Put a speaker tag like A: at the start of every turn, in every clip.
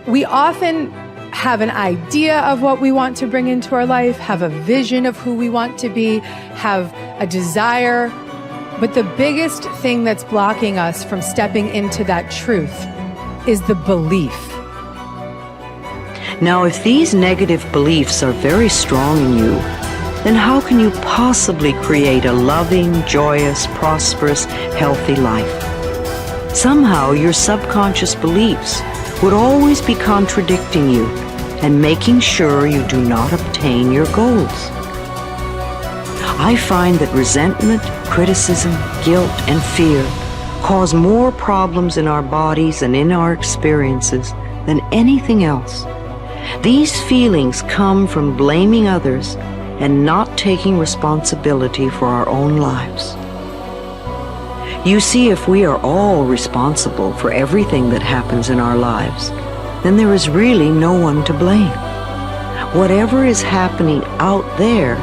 A: We often have an idea of what we want to bring into our life, have a vision of who we want to be, have a desire. But the biggest thing that's blocking us from stepping into that truth is the belief.
B: Now, if these negative beliefs are very strong in you, then how can you possibly create a loving, joyous, prosperous, healthy life? Somehow your subconscious beliefs would always be contradicting you and making sure you do not obtain your goals. I find that resentment, criticism, guilt, and fear cause more problems in our bodies and in our experiences than anything else. These feelings come from blaming others and not taking responsibility for our own lives. You see, if we are all responsible for everything that happens in our lives, then there is really no one to blame. Whatever is happening out there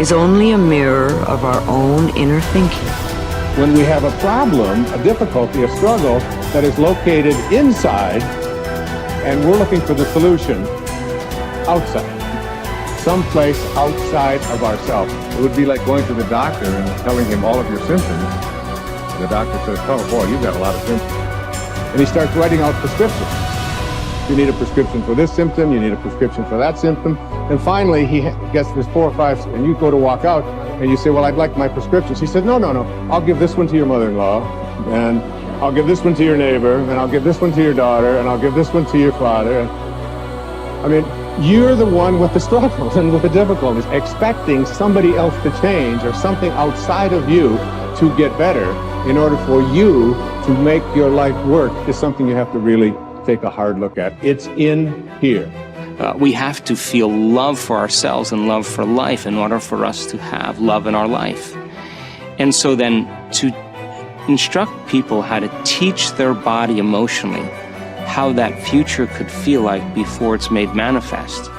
B: is only a mirror of our own inner thinking.
C: When we have a problem, a difficulty, a struggle that is located inside, and we're looking for the solution outside, someplace outside of ourselves. It would be like going to the doctor and telling him all of your symptoms. And the doctor says, oh boy, you've got a lot of symptoms. And he starts writing out prescriptions. You need a prescription for this symptom, you need a prescription for that symptom. And finally, he gets this 4 or 5, and you go to walk out, and you say, well, I'd like my prescriptions. He said, no, I'll give this one to your mother-in-law, and I'll give this one to your neighbor, and I'll give this one to your daughter, and I'll give this one to your father. I mean, you're the one with the struggles and with the difficulties, expecting somebody else to change or something outside of you to get better in order for you to make your life work is something you have to really take a hard look at. It's in here.
D: We have to feel love for ourselves and love for life in order for us to have love in our life. And so then to instruct people how to teach their body emotionally how that future could feel like before it's made manifest.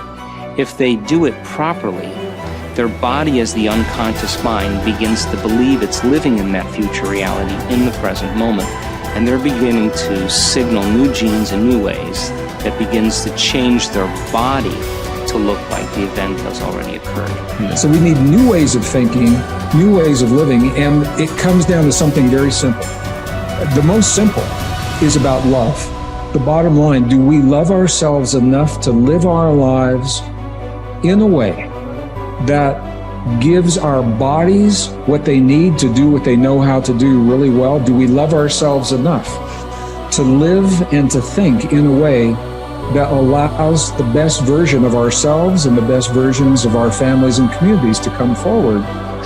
D: If they do it properly, their body as the unconscious mind begins to believe it's living in that future reality in the present moment. And they're beginning to signal new genes in new ways that begins to change their body to look like the event has already occurred.
E: So we need new ways of thinking, new ways of living, and it comes down to something very simple. The most simple is about love. The bottom line, do we love ourselves enough to live our lives in a way that gives our bodies what they need to do what they know how to do really well? Do we love ourselves enough to live and to think in a way that allows the best version of ourselves and the best versions of our families and communities to come forward?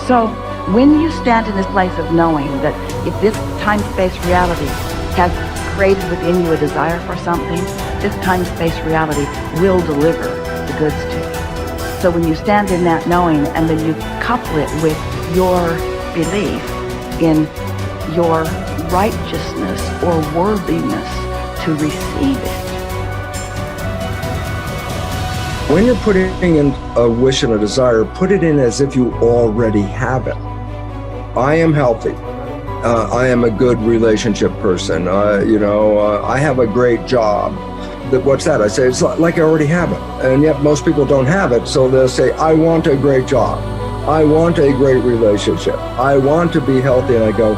F: So when you stand in this place of knowing that if this time-space reality has created within you a desire for something, this time-space reality will deliver the goods to you. So when you stand in that knowing and then you couple it with your belief in your righteousness or worthiness to receive it.
G: When you're putting in a wish and a desire, put it in as if you already have it. I am healthy. I am a good relationship person. I have a great job. What's that? I say, it's like I already have it. And yet most people don't have it. So they'll say, I want a great job. I want a great relationship. I want to be healthy. And I go,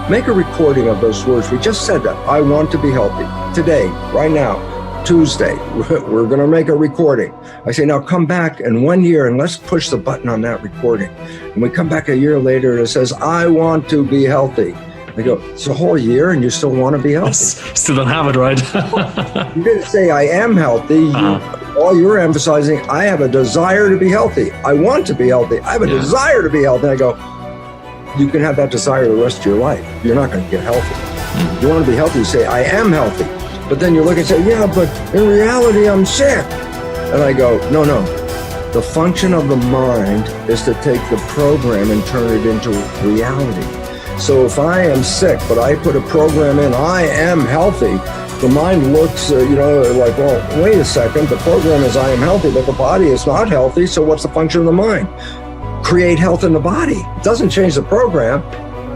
G: make a recording of those words. We just said that. I want to be healthy. Today, right now, Tuesday, we're going to make a recording. I say, now come back in 1 year and let's push the button on that recording. And we come back a year later and it says, I want to be healthy. I go, it's a whole year and you still want to be healthy?
H: Still don't have it, right?
G: You didn't say I am healthy. All you're emphasizing, I have a desire to be healthy. I want to be healthy. I have a desire to be healthy. And I go, you can have that desire the rest of your life. You're not going to get healthy. You want to be healthy, you say, I am healthy. But then you look and say, yeah, but in reality, I'm sick. And I go, no. The function of the mind is to take the program and turn it into reality. So if I am sick, but I put a program in, I am healthy, the mind looks, like, well, wait a second, the program is I am healthy, but the body is not healthy, so what's the function of the mind? Create health in the body. It doesn't change the program,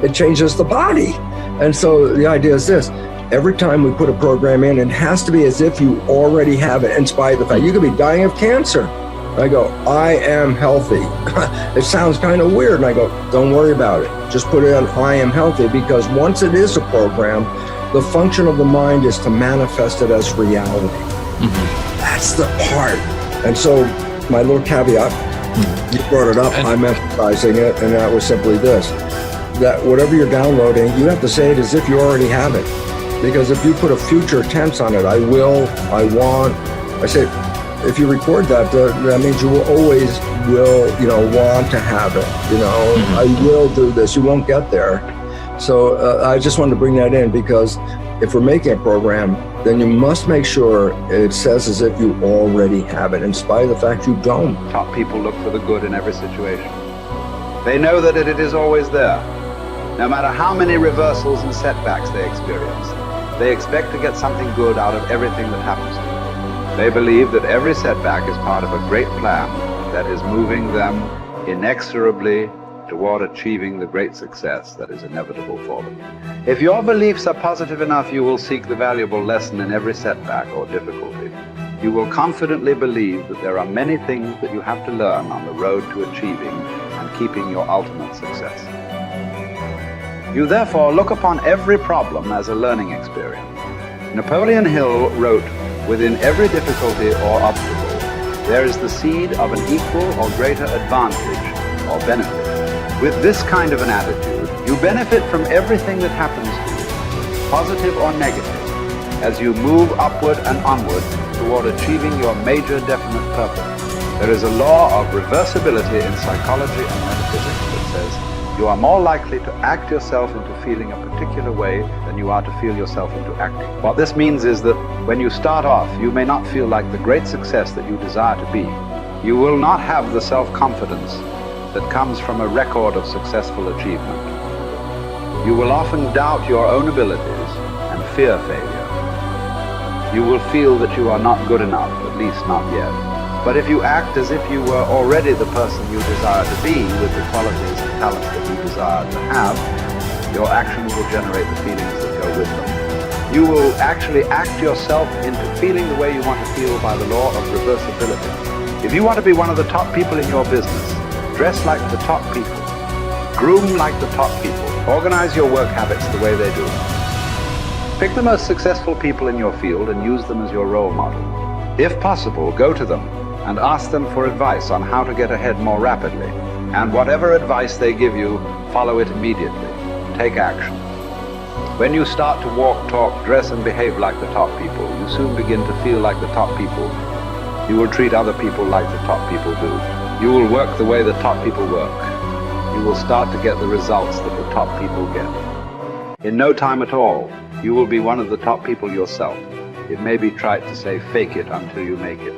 G: it changes the body. And so the idea is this, every time we put a program in, it has to be as if you already have it, in spite of the fact you could be dying of cancer. I go, I am healthy. It sounds kind of weird. And I go, don't worry about it. Just put it on I am healthy, because once it is a program, the function of the mind is to manifest it as reality. That's the part. And so my little caveat, you brought it up, I'm emphasizing it, and that was simply this, that whatever you're downloading, you have to say it as if you already have it. Because if you put a future tense on it, I will, I want, I say, if you record that, that means you will always want to have it. I will do this. You won't get there. So I just wanted to bring that in, because if we're making a program, then you must make sure it says as if you already have it, in spite of the fact you don't.
H: Top people look for the good in every situation. They know that it is always there. No matter how many reversals and setbacks they experience, they expect to get something good out of everything that happens to them. They believe that every setback is part of a great plan that is moving them inexorably toward achieving the great success that is inevitable for them. If your beliefs are positive enough, you will seek the valuable lesson in every setback or difficulty. You will confidently believe that there are many things that you have to learn on the road to achieving and keeping your ultimate success. You therefore look upon every problem as a learning experience. Napoleon Hill wrote, "Within every difficulty or obstacle, there is the seed of an equal or greater advantage or benefit." With this kind of an attitude, you benefit from everything that happens to you, positive or negative, as you move upward and onward toward achieving your major definite purpose. There is a law of reversibility in psychology and metaphysics that says you are more likely to act yourself into feeling a particular way than you are to feel yourself into acting. What this means is that when you start off, you may not feel like the great success that you desire to be. You will not have the self-confidence that comes from a record of successful achievement. You will often doubt your own abilities and fear failure. You will feel that you are not good enough, at least not yet. But if you act as if you were already the person you desire to be, with the qualities and talents that you desire to have, your actions will generate the feelings that go with them. You will actually act yourself into feeling the way you want to feel by the law of reversibility. If you want to be one of the top people in your business, dress like the top people, groom like the top people, organize your work habits the way they do. Pick the most successful people in your field and use them as your role model. If possible, go to them and ask them for advice on how to get ahead more rapidly. And whatever advice they give you, follow it immediately. Take action. When you start to walk, talk, dress, and behave like the top people, you soon begin to feel like the top people. You will treat other people like the top people do. You will work the way the top people work. You will start to get the results that the top people get. In no time at all, you will be one of the top people yourself. It may be trite to say fake it until you make it,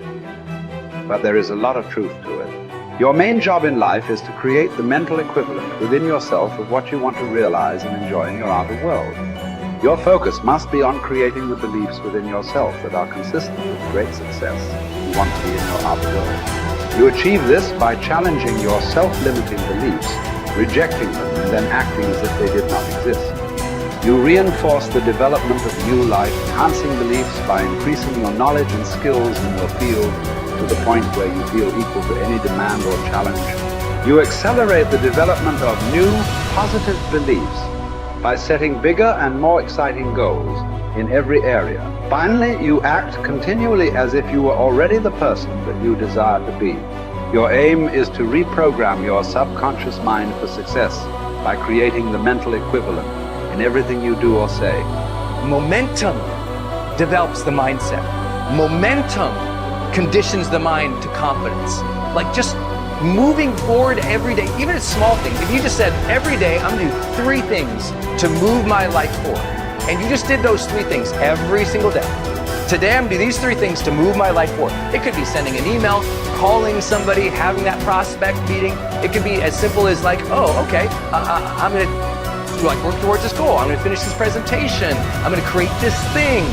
H: but there is a lot of truth to it. Your main job in life is to create the mental equivalent within yourself of what you want to realize and enjoy in your outer world. Your focus must be on creating the beliefs within yourself that are consistent with great success you want to be in your outer world. You achieve this by challenging your self-limiting beliefs, rejecting them, and then acting as if they did not exist. You reinforce the development of new life, enhancing beliefs by increasing your knowledge and skills in your field to the point where you feel equal to any demand or challenge. You accelerate the development of new, positive beliefs by setting bigger and more exciting goals in every area. Finally, you act continually as if you were already the person that you desire to be. Your aim is to reprogram your subconscious mind for success by creating the mental equivalent in everything you do or say.
I: Momentum develops the mindset. Momentum conditions the mind to confidence. Like just moving forward every day, even a small thing. If you just said, every day I'm gonna do 3 things to move my life forward, and you just did those 3 things every single day. Today I'm gonna do these 3 things to move my life forward. It could be sending an email, calling somebody, having that prospect meeting. It could be as simple as like, oh, okay, I'm gonna work towards this goal. I'm gonna finish this presentation. I'm gonna create this thing.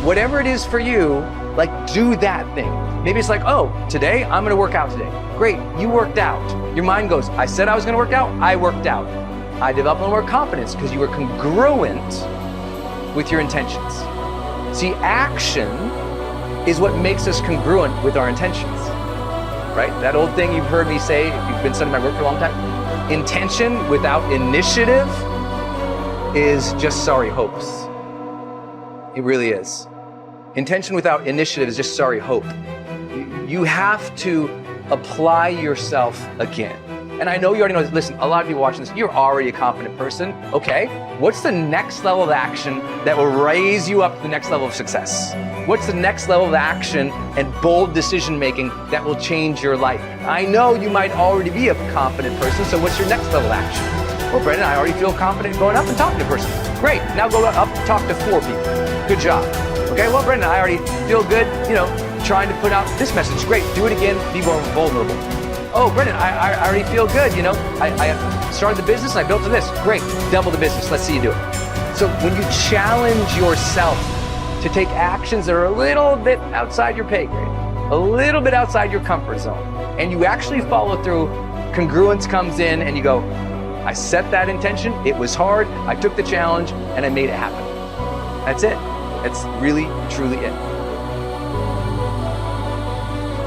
I: Whatever it is for you, like do that thing. Maybe it's like, oh, today I'm gonna work out today. Great, you worked out. Your mind goes, I said I was gonna work out, I worked out. I developed a little more confidence because you were congruent with your intentions. See, action is what makes us congruent with our intentions, right? That old thing you've heard me say, if you've been studying my work for a long time, intention without initiative is just sorry hopes. It really is. Intention without initiative is just sorry hope. You have to apply yourself again. And I know you already know this. Listen, a lot of people watching this, you're already a confident person. Okay, what's the next level of action that will raise you up to the next level of success? What's the next level of action and bold decision making that will change your life? I know you might already be a confident person, so what's your next level of action? Well, Brendon, I already feel confident going up and talking to a person. Great, now go up and talk to 4 people. Good job. Okay, well, Brendon, I already feel good, trying to put out this message. Great, do it again, be more vulnerable. Oh, Brendon, I already feel good, I started the business and I built to this. Great, double the business, let's see you do it. So when you challenge yourself to take actions that are a little bit outside your pay grade, a little bit outside your comfort zone, and you actually follow through, congruence comes in and you go, I set that intention, it was hard, I took the challenge, and I made it happen. That's it. That's really, truly it.